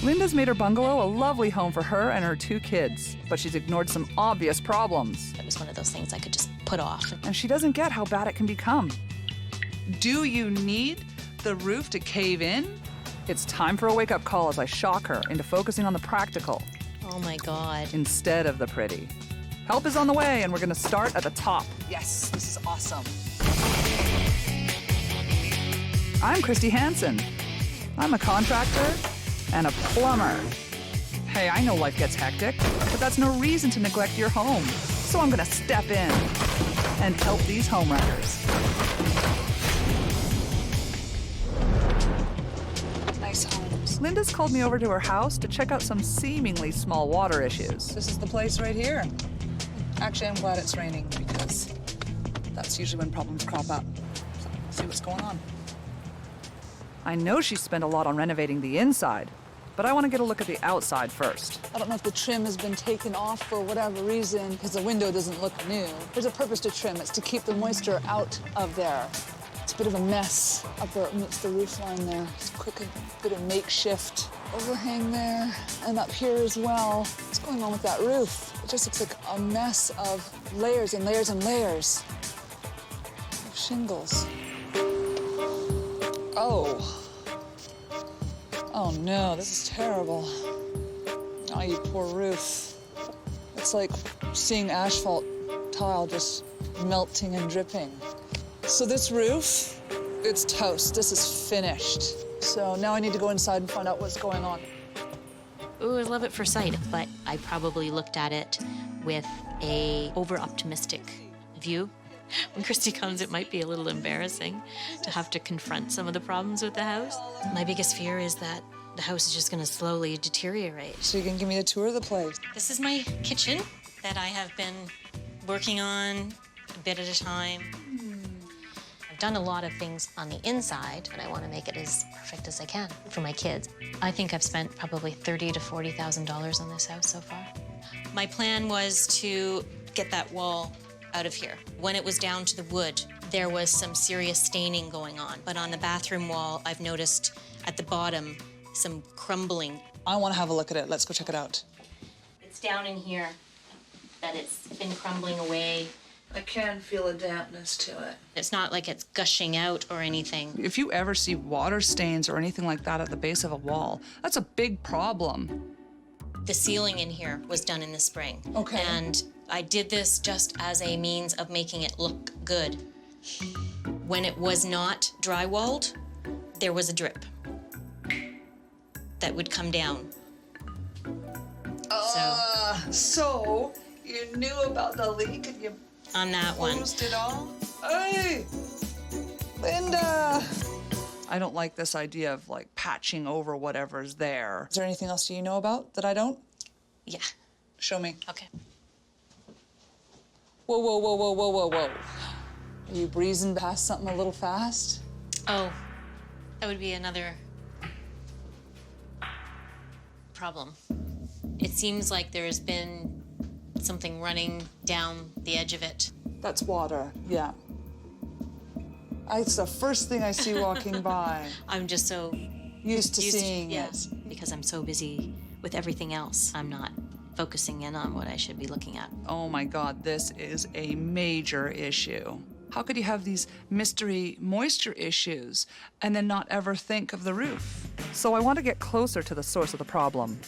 Linda's made her bungalow a lovely home for her and her 2 kids, but she's ignored some obvious problems. It was one of those things I could just put off. And she doesn't get how bad it can become. Do you need the roof to cave in? It's time for a wake-up call as I shock her into focusing on the practical Oh my God. instead of the pretty. Help is on the way, and we're gonna start at the top. Yes, this is awesome. I'm Kristi Hansen. I'm a contractor and a plumber. Hey, I know life gets hectic, but that's no reason to neglect your home. So I'm gonna step in and help these homewreckers. Nice homes. Linda's called me over to her house to check out some seemingly small water issues. This is the place right here. Actually, I'm glad it's raining because that's usually when problems crop up. So, see what's going on. I know she spent a lot on renovating the inside, but I want to get a look at the outside first. I don't know if the trim has been taken off for whatever reason, because the window doesn't look new. There's a purpose to trim. It's to keep the moisture out of there. It's a bit of a mess up there amidst the roof line there. It's a bit of makeshift overhang there, and up here as well. What's going on with that roof? It just looks like a mess of layers and layers and layers of shingles. Oh no, this is terrible. Oh, you poor roof. It's like seeing asphalt tile just melting and dripping. So this roof, it's toast. This is finished. So now I need to go inside and find out what's going on. Ooh, I love it for sight, but I probably looked at it with a over-optimistic view. When Kirsti comes, it might be a little embarrassing to have to confront some of the problems with the house. My biggest fear is that the house is just going to slowly deteriorate. So you can give me a tour of the place. This is my kitchen that I have been working on a bit at a time. I've done a lot of things on the inside, and I want to make it as perfect as I can for my kids. I think I've spent probably $30,000 to $40,000 on this house so far. My plan was to get that wall out of here. When it was down to the wood, there was some serious staining going on. But on the bathroom wall, I've noticed at the bottom some crumbling. I want to have a look at it. Let's go check it out. It's down in here that it's been crumbling away. I can feel a dampness to it. It's not like it's gushing out or anything. If you ever see water stains or anything like that at the base of a wall, that's a big problem. The ceiling in here was done in the spring. Okay. And I did this just as a means of making it look good. When it was not drywalled, there was a drip that would come down. So you knew about the leak and you On that one. closed it all? Hey, Linda! I don't like this idea of like patching over whatever's there. Is there anything else you know about that I don't? Yeah. Show me. Okay. Whoa, whoa, whoa, whoa, whoa, whoa, whoa. Are you breezing past something a little fast? Oh, that would be another problem. It seems like there's been something running down the edge of it. That's water, yeah. It's the first thing I see walking by. I'm just so Used to seeing yes, it. because I'm so busy with everything else. I'm not focusing in on what I should be looking at. Oh my God, this is a major issue. How could you have these mystery moisture issues and then not ever think of the roof? So I want to get closer to the source of the problem.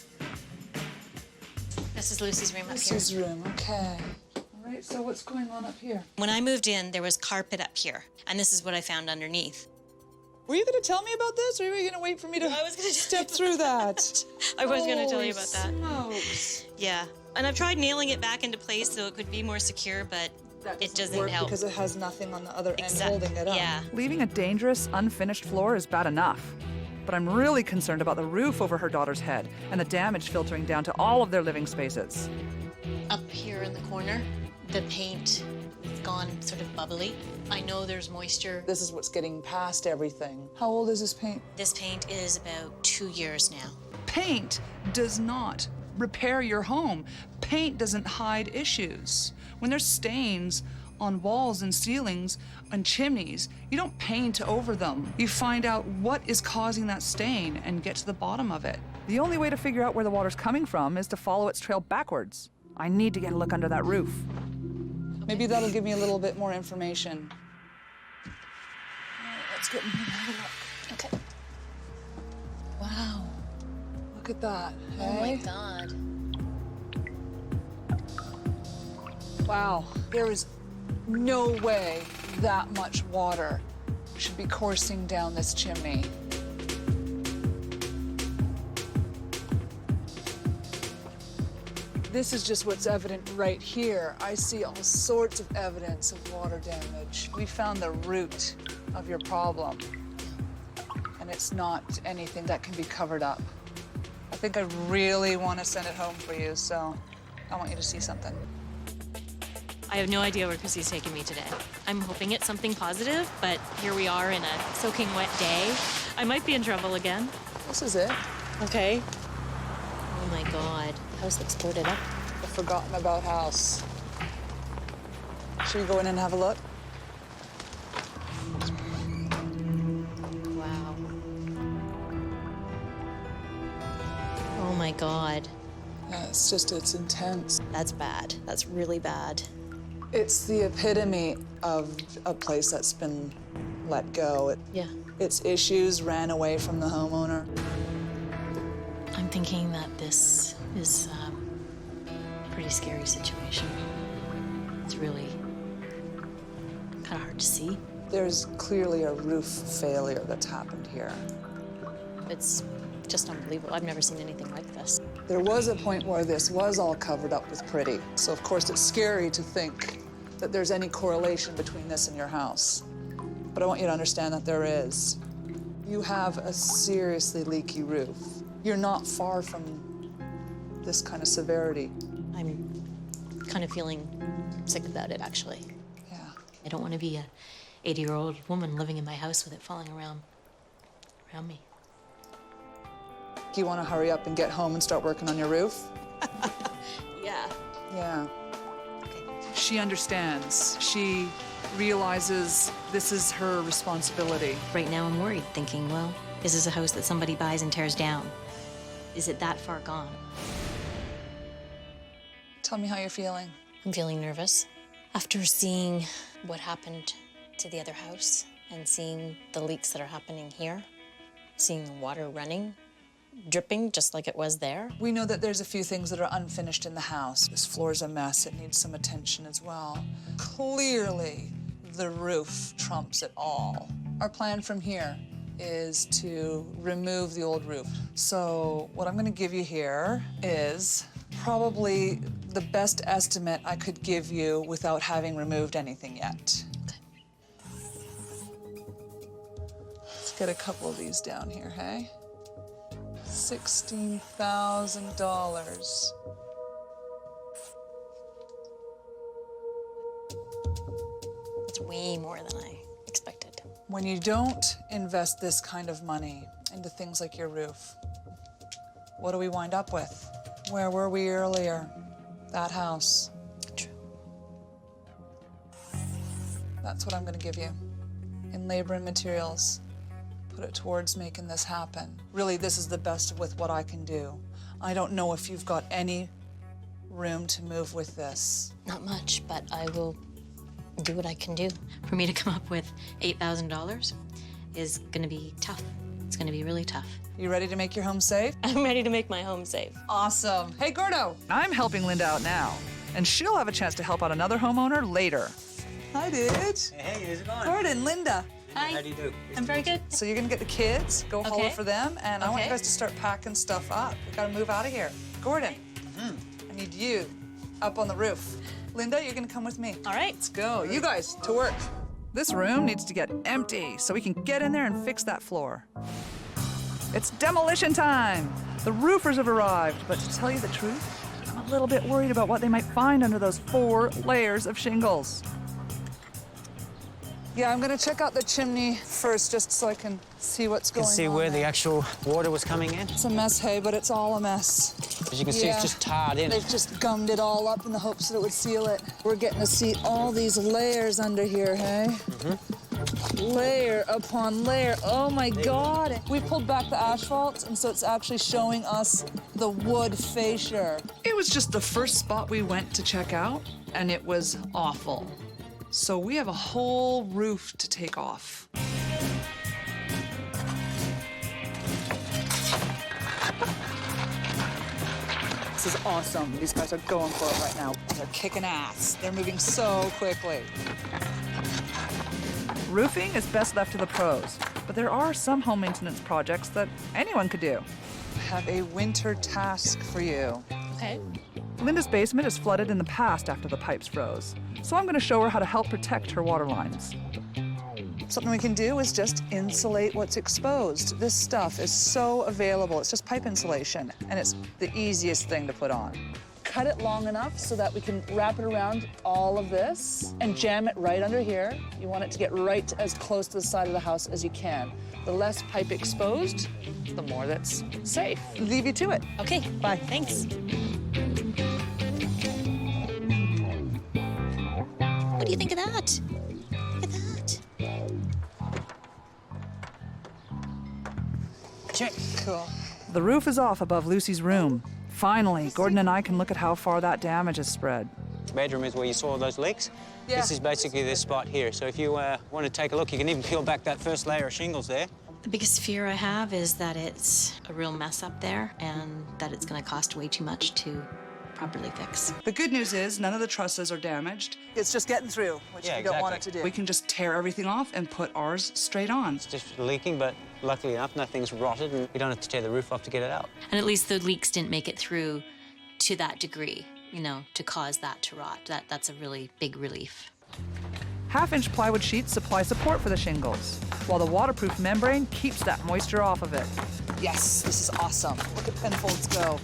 This is Lucy's room up This here. is room, okay. All right, so what's going on up here? When I moved in, there was carpet up here, and this is what I found underneath. Were you gonna tell me about this, or were you gonna wait for me to I was gonna step through that? I was going to tell you about that. Smokes. Yeah, and I've tried nailing it back into place so it could be more secure, but That it doesn't work help. because it has nothing on the other end Exact- holding it up. Yeah. Leaving a dangerous, unfinished floor is bad enough. But I'm really concerned about the roof over her daughter's head and the damage filtering down to all of their living spaces. Up here in the corner, the paint has gone sort of bubbly. I know there's moisture. This is what's getting past everything. How old is this paint? This paint is about 2 years now. Paint does not repair your home. Paint doesn't hide issues. When there's stains on walls and ceilings and chimneys, you don't paint over them. You find out what is causing that stain and get to the bottom of it. The only way to figure out where the water's coming from is to follow its trail backwards. I need to get a look under that roof. Maybe that'll give me a little bit more information. All right, let's get in here and have a look. Okay. Wow. Look at that. Oh my Hey? God. Wow. There is no way that much water should be coursing down this chimney. This is just what's evident right here. I see all sorts of evidence of water damage. We found the root of your problem, and it's not anything that can be covered up. I think I really want to send it home for you, so I want you to see something. I have no idea where Kristi's taking me today. I'm hoping it's something positive, but here we are in a soaking wet day. I might be in trouble again. This is it. Okay. Oh my God. The house looks boarded up. The forgotten about house. Should we go in and have a look? Wow. Oh my God. Yeah, it's intense. That's bad. That's really bad. It's the epitome of a place that's been let go. Yeah. Its issues ran away from the homeowner. I'm thinking that this is a pretty scary situation. It's really kind of hard to see. There's clearly a roof failure that's happened here. It's just unbelievable. I've never seen anything like this. There was a point where this was all covered up with pretty. So of course it's scary to think that there's any correlation between this and your house. But I want you to understand that there is. You have a seriously leaky roof. You're not far from this kind of severity. I'm kind of feeling sick about it, actually. Yeah. I don't want to be a 80-year-old woman living in my house with it falling around me. Do you want to hurry up and get home and start working on your roof? Yeah. Yeah. Okay. She understands. She realizes this is her responsibility. Right now I'm worried, thinking, well, is this a house that somebody buys and tears down? Is it that far gone? Tell me how you're feeling. I'm feeling nervous. After seeing what happened to the other house and seeing the leaks that are happening here, seeing the water running, dripping just like it was there. We know that there's a few things that are unfinished in the house. This floor's a mess. It needs some attention as well. Clearly, the roof trumps it all. Our plan from here is to remove the old roof. So what I'm gonna give you here is probably the best estimate I could give you without having removed anything yet. Let's get a couple of these down here, hey? $16,000. It's way more than I expected. When you don't invest this kind of money into things like your roof, what do we wind up with? Where were we earlier? That house. True. That's what I'm gonna give you. In labor and materials. Put it towards making this happen. Really, this is the best with what I can do. I don't know if you've got any room to move with this. Not much, but I will do what I can do. For me to come up with $8,000 is gonna be tough. It's gonna be really tough. You ready to make your home safe? I'm ready to make my home safe. Awesome. Hey, Gordo. I'm helping Linda out now, and she'll have a chance to help out another homeowner later. Hi, dude. Hey, how's it going? Gordon, Linda. Hi. How do you do? I'm very good. So you're gonna get the kids, go holler Okay. for them, and I want you Okay. guys to start packing stuff up. We gotta move out of here. Gordon, I need you up on the roof. Linda, you're gonna come with me. All right. Let's go. You guys, to work. This room needs to get empty so we can get in there and fix that floor. It's demolition time! The roofers have arrived, but to tell you the truth, I'm a little bit worried about what they might find under those 4 layers of shingles. Yeah, I'm gonna check out the chimney first just so I can see what's You going can see on where the there. actual water was coming in. It's a mess, hey, but it's all a mess. As you can see, Yeah. it's just tarred in. They've just gummed it all up in the hopes that it would seal it. We're getting to see all these layers under here, hey? layer upon layer. Oh my God. We pulled back the asphalt, and so it's actually showing us the wood fascia. It was just the first spot we went to check out, and it was awful. So we have a whole roof to take off. This is awesome. These guys are going for it right now. They're kicking ass. They're moving so quickly. Roofing is best left to the pros, but there are some home maintenance projects that anyone could do. I have a winter task for you. Okay. Linda's basement is flooded in the past after the pipes froze, so I'm going to show her how to help protect her water lines. Something we can do is just insulate what's exposed. This stuff is so available. It's just pipe insulation, and it's the easiest thing to put on. Cut it long enough so that we can wrap it around all of this and jam it right under here. You want it to get right as close to the side of the house as you can. The less pipe exposed, the more that's safe. Leave you to it. Okay, bye. Thanks. What do you think of that? Look at that. Check. Cool. The roof is off above Lucy's room. Finally, Gordon and I can look at how far that damage has spread. Bedroom is where you saw those leaks. Yeah. This is basically this spot here. So if you want to take a look, you can even peel back that first layer of shingles there. The biggest fear I have is that it's a real mess up there and that it's going to cost way too much to properly fix. The good news is none of the trusses are damaged. It's just getting through, which Yeah, you don't want it exactly. to do. We can just tear everything off and put ours straight on. It's just leaking, but luckily enough, nothing's rotted, and we don't have to tear the roof off to get it out. And at least the leaks didn't make it through to that degree, you know, to cause that to rot. That's a really big relief. Half-inch plywood sheets supply support for the shingles, while the waterproof membrane keeps that moisture off of it. Yes, this is awesome. Look at Penfolds go.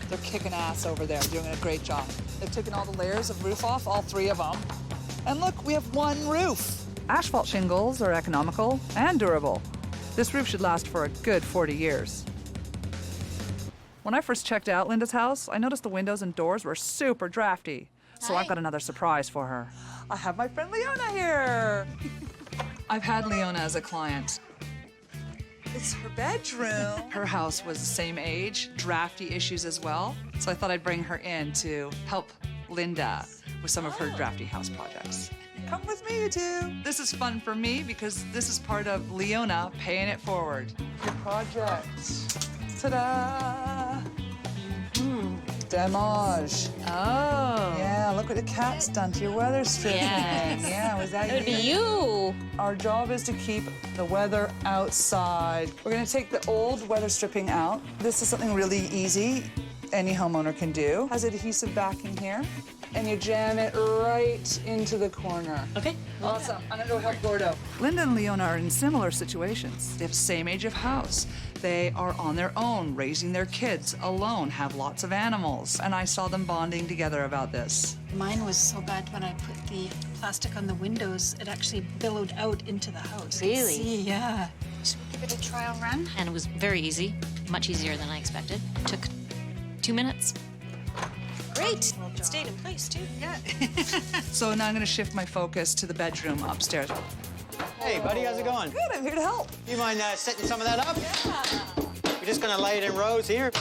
They're kicking ass over there, doing a great job. They've taken all the layers of roof off, all 3 of them. And look, we have one roof. Asphalt shingles are economical and durable. This roof should last for a good 40 years. When I first checked out Linda's house, I noticed the windows and doors were super drafty. So I've got another surprise for her. I have my friend Leona here. I've had Leona as a client. It's her bedroom. Her house was the same age, drafty issues as well. So I thought I'd bring her in to help Linda with some of her drafty house projects. Come with me, you two. This is fun for me because this is part of Leona paying it forward. Your project. Ta-da! Damage. Oh. Yeah, look what the cat's done to your weather stripping. Yes. Yeah, was that It would be you. Our job is to keep the weather outside. We're gonna take the old weather stripping out. This is something really easy any homeowner can do. Has adhesive backing here. And you jam it right into the corner. Okay. Awesome. I'm gonna go help Gordo. Linda and Leona are in similar situations. They have the same age of house. They are on their own, raising their kids alone, have lots of animals. And I saw them bonding together about this. Mine was so bad when I put the plastic on the windows, it actually billowed out into the house. You can Really? see, yeah. Should we give it a trial run? And it was very easy, much easier than I expected. Took 2 minutes. Great. It stayed in place, too. Yeah. So now I'm gonna shift my focus to the bedroom upstairs. Hey, buddy, how's it going? Good, I'm here to help. You mind setting some of that up? Yeah. We're just gonna lay it in rows here.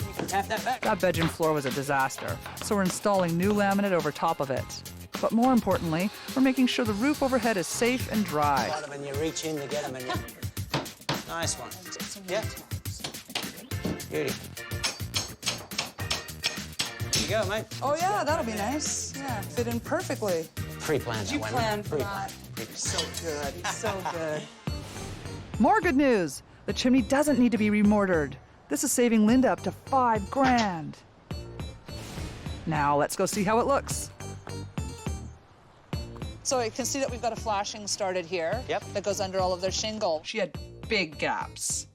You can tap that back. That bedroom floor was a disaster, so we're installing new laminate over top of it. But more importantly, we're making sure the roof overhead is safe and dry. A lot of them, you reach in to get them, and you... Nice one. Yeah. Beauty. There you go, mate. Oh yeah, that'll be nice. Yeah, fit in perfectly. Pre-planned that You one. planned for Pre-planned. that. So good, so good. More good news! The chimney doesn't need to be remortared. This is saving Linda up to $5 grand. Now let's go see how it looks. So you can see that we've got a flashing started here. Yep. That goes under all of their shingle. She had big gaps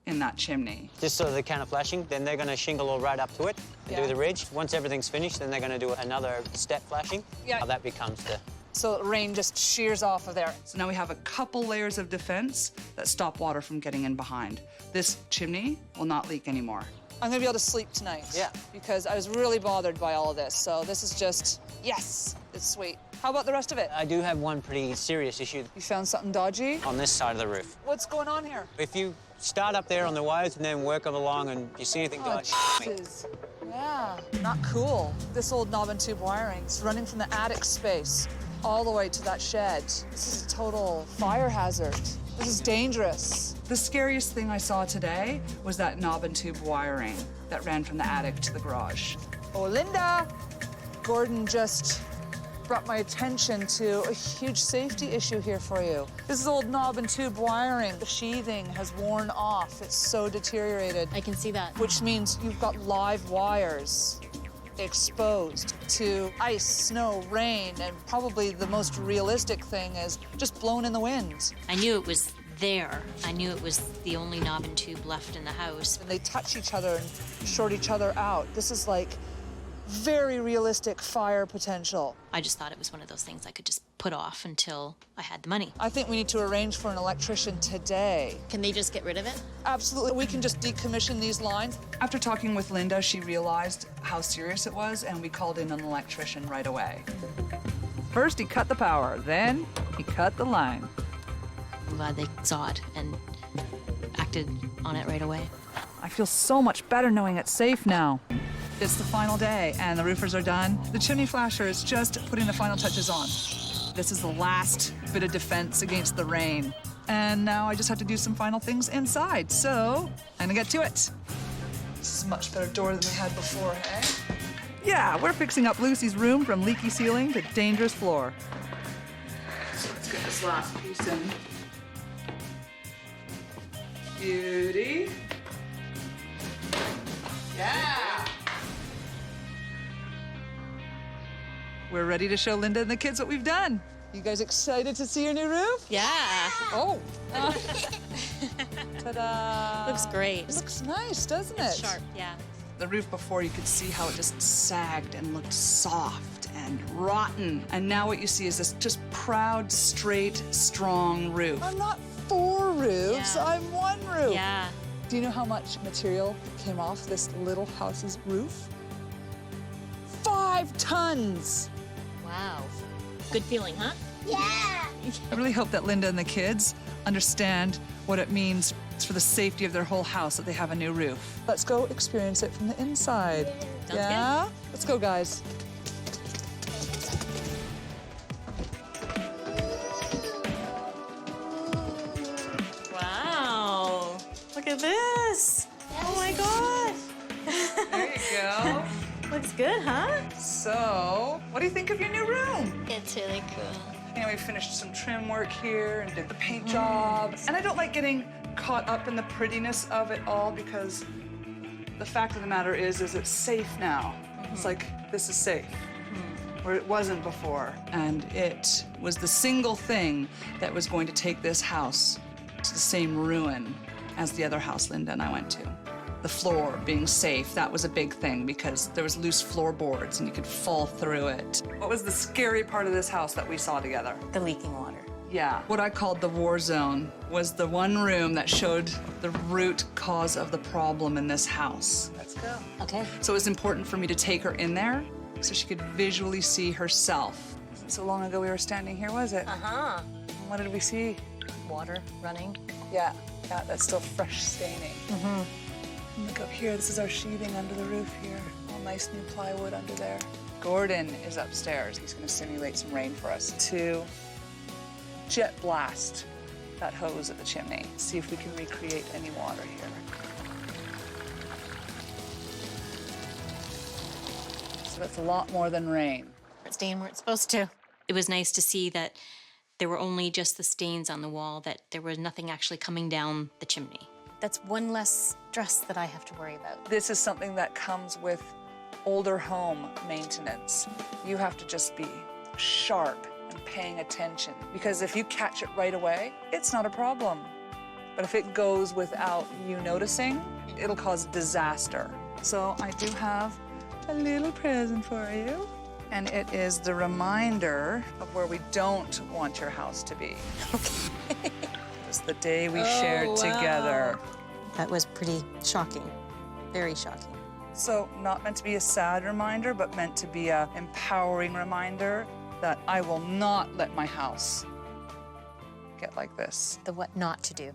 in that chimney. Just so they're kind of flashing, then they're gonna shingle all right up to it and Yeah. do the ridge. Once everything's finished, then they're gonna do another step flashing. Yeah. How that becomes the... So rain just shears off of there. So now we have a couple layers of defense that stop water from getting in behind. This chimney will not leak anymore. I'm gonna be able to sleep tonight. Yeah. Because I was really bothered by all of this. So this is just, yes, it's sweet. How about the rest of it? I do have one pretty serious issue You found something dodgy? on this side of the roof. What's going on here? If you start up there on the wires and then work along and you see anything dodgy, Jesus. Yeah, not cool. This old knob and tube wiring is running from the attic space all the way to that shed. This is a total fire hazard. This is dangerous. The scariest thing I saw today was that knob and tube wiring that ran from the attic to the garage. Oh, Linda! Gordon just brought my attention to a huge safety issue here for you. This is old knob and tube wiring. The sheathing has worn off. It's so deteriorated. I can see that. Which means you've got live wires exposed to ice, snow, rain, and probably the most realistic thing is just blown in the wind. I knew it was there. I knew it was the only knob and tube left in the house. And they touch each other and short each other out. This is like very realistic fire potential. I just thought it was one of those things I could just put off until I had the money. I think we need to arrange for an electrician today. Can they just get rid of it? Absolutely, we can just decommission these lines. After talking with Linda, she realized how serious it was, and we called in an electrician right away. First, he cut the power, then he cut the line. I'm glad they saw it and acted on it right away. I feel so much better knowing it's safe now. It's the final day, and the roofers are done. The chimney flasher is just putting the final touches on. This is the last bit of defense against the rain. And now I just have to do some final things inside, so I'm gonna get to it. This is a much better door than we had before, eh? Yeah, we're fixing up Lucy's room from leaky ceiling to dangerous floor. So let's get this last piece in. Beauty. Yeah! We're ready to show Linda and the kids what we've done. You guys excited to see your new roof? Yeah. Oh. Ta-da. Looks great. It looks nice, doesn't it? It's sharp, yeah. The roof before, you could see how it just sagged and looked soft and rotten. And now what you see is this just proud, straight, strong roof. I'm not 4 roofs, Yeah. I'm 1 roof. Yeah. Do you know how much material came off this little house's roof? 5 tons. Wow. Good feeling, huh? I really hope that Linda and the kids understand what it means for the safety of their whole house that they have a new roof. Let's go experience it from the inside. Sounds Yeah? Let's go, guys. Wow. Look at this. Oh my God. There you go. Looks good, huh? So, what do you think of your new room? It's really cool. You know, we finished some trim work here and did the paint job. And I don't like getting caught up in the prettiness of it all because the fact of the matter is it's safe now. It's like, this is safe, where it wasn't before. And it was the single thing that was going to take this house to the same ruin as the other house Linda and I went to. The floor being safe, that was a big thing because there was loose floorboards and you could fall through it. What was the scary part of this house that we saw together? The leaking water. Yeah, what I called the war zone was the one room that showed the root cause of the problem in this house. Let's go. Okay. So it was important for me to take her in there so she could visually see herself. It wasn't so long ago we were standing here, was it? Uh-huh. And what did we see? Water running. Yeah, that's still fresh staining. Look up here, this is our sheathing under the roof here. All nice new plywood under there. Gordon is upstairs. He's gonna simulate some rain for us to jet blast that hose at the chimney. See if we can recreate any water here. So that's a lot more than rain. It's staying where it's supposed to. It was nice to see that there were only just the stains on the wall, that there was nothing actually coming down the chimney. That's one less stress that I have to worry about. This is something that comes with older home maintenance. You have to just be sharp and paying attention because if you catch it right away, it's not a problem. But if it goes without you noticing, it'll cause disaster. So I do have a little present for you. And it is the reminder of where we don't want your house to be. Okay. It's the day we shared together. That was pretty shocking. Very shocking. So not meant to be a sad reminder, but meant to be an empowering reminder that I will not let my house get like this. The what not to do.